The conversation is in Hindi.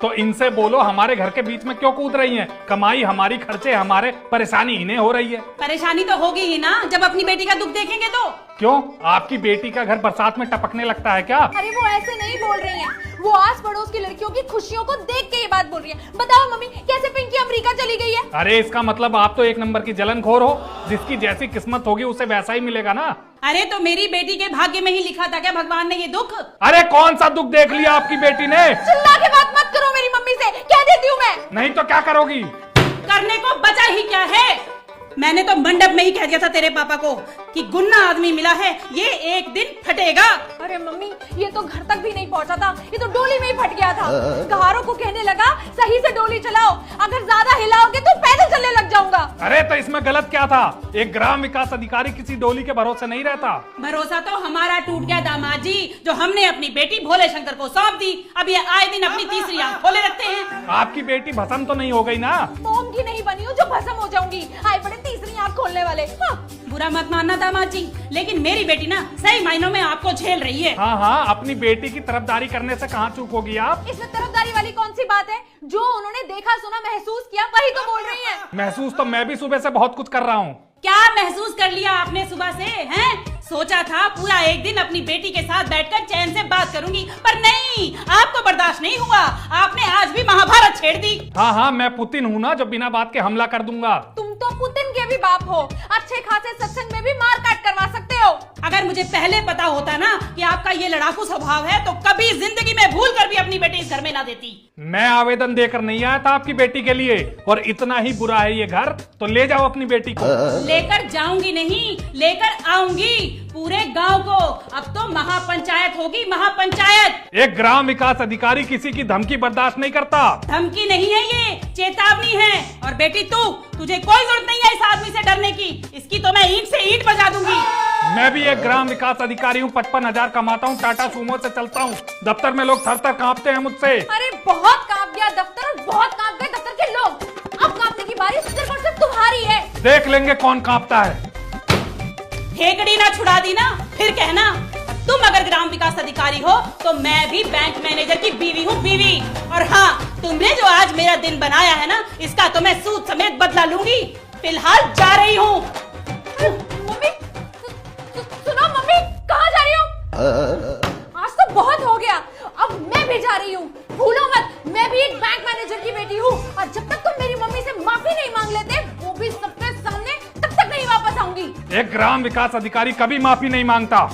तो इनसे बोलो हमारे घर के बीच में क्यों कूद रही हैं? कमाई हमारी, खर्चे हमारे, परेशानी इन्हें हो रही है। परेशानी तो होगी ही ना जब अपनी बेटी का दुख देखेंगे तो। क्यों, आपकी बेटी का घर बरसात में टपकने लगता है क्या? अरे वो ऐसे नहीं बोल रही हैं, वो आस पड़ोस की लड़कियों की खुशियों को देख के ये बात बोल रही है। बताओ मम्मी, कैसे पिंकी अमेरिका चली गई है? अरे इसका मतलब आप तो एक नंबर की जलनखोर हो, जिसकी जैसी किस्मत होगी उसे वैसा ही मिलेगा ना। अरे तो मेरी बेटी के भाग्य में ही लिखा था क्या भगवान ने ये दुख? अरे कौन सा दुख देख लिया आपकी बेटी ने? चिल्ला के बात मत करो मेरी मम्मी से, कह देती हूँ मैं। नहीं तो क्या करोगी? करने को बचा ही क्या है? मैंने तो मंडप में ही कह दिया था तेरे पापा को कि गुन्ना आदमी मिला है, ये एक दिन फटेगा। अरे मम्मी, ये तो घर तक भी नहीं पहुंचा था, ये तो डोली में ही फट गया था। घारों को कहने लगा सही से डोली चलाओ, अगर ज्यादा हिलाओगे तो पैदल चलने लग जाऊंगा। अरे तो इसमें गलत क्या था? एक ग्राम विकास अधिकारी किसी डोली के भरोसे नहीं रहता। भरोसा तो हमारा टूट गया दामाद जी, जो हमने अपनी बेटी भोले शंकर को सौंप दी। अब ये आए दिन अपनी तीसरी आंख खोले रखते हैं। आपकी बेटी भस्म तो नहीं हो गई ना? मोम की नहीं बनी हूँ जो भस्म हो जाऊंगी। आए बड़े तीसरी आंख खोलने वाले। हाँ। बुरा मत मानना दामाद जी, लेकिन मेरी बेटी ना सही मायनों में आपको झेल रही है। हाँ हाँ, अपनी बेटी की तरफदारी करने से कहाँ चूक होगी आप? इसमें तरफदारी वाली कौन सी बात है? जो उन्होंने देखा सुना महसूस किया वही तो बोल रही है। महसूस तो मैं भी सुबह से बहुत कुछ कर रहा हूँ। क्या महसूस कर लिया आपने सुबह से? हैं? सोचा था पूरा एक दिन अपनी बेटी के साथ बैठकर चैन से बात करूंगी, पर नहीं, आपको बर्दाश्त नहीं हुआ। आपने आज भी महाभारत छेड़ दी। हाँ हाँ, मैं पुतिन हूँ ना जो बिना बात के हमला कर दूंगा। तुम तो पुतिन के भी बाप हो, अच्छे खासे सत्संग में भी मार काट करवा सकते हो। अगर मुझे पहले पता होता ना कि आपका ये लड़ाकू स्वभाव है तो कभी जिंदगी में भूल कर भी अपनी बेटी इस घर में ना देती। मैं आवेदन देकर नहीं आया था आपकी बेटी के लिए, और इतना ही बुरा है ये घर तो ले जाओ अपनी बेटी को। लेकर जाऊंगी नहीं, लेकर आऊंगी पूरे गांव को। अब तो महापंचायत होगी, महापंचायत। एक ग्राम विकास अधिकारी किसी की धमकी बर्दाश्त नहीं करता। धमकी नहीं है, ये चेतावनी है। और बेटी तुझे कोई जरूरत नहीं है इस आदमी से डरने की, इसकी तो मैं ईंट से ईंट बजा दूंगी। मैं भी एक ग्राम विकास अधिकारी हूँ, 55,000 कमाता हूँ, टाटा सूमो से चलता हूँ। दफ्तर में लोग थर थर कांपते हैं मुझसे। अरे बहुत कांप गया दफ्तर, और बहुत कांप गए दफ्तर के लोग। अब कांपने की बारी सिर्फ और सिर्फ तुम्हारी है। देख लेंगे कौन कांपता है। हेकड़ी ना छुड़ा दी ना, फिर कहना। तुम अगर ग्राम विकास अधिकारी हो तो मैं भी बैंक मैनेजर की बीवी हूँ, बीवी। और हाँ, तुमने जो आज मेरा दिन बनाया है ना, इसका तो मैं सूद समेत बदला लूंगी। फिलहाल जा रही हूँ। मम्मी, सुनो मम्मी, कहाँ जा रही हो? आज तो बहुत हो गया, अब मैं भी जा रही हूँ। भूलो मत, मैं भी एक बैंक मैनेजर की बेटी हूँ, और जब तक तुम मेरी मम्मी से माफी नहीं मांग लेते, वो भी सबके सामने, तब तक नहीं वापस आऊंगी। एक ग्राम विकास अधिकारी कभी माफी नहीं मांगता।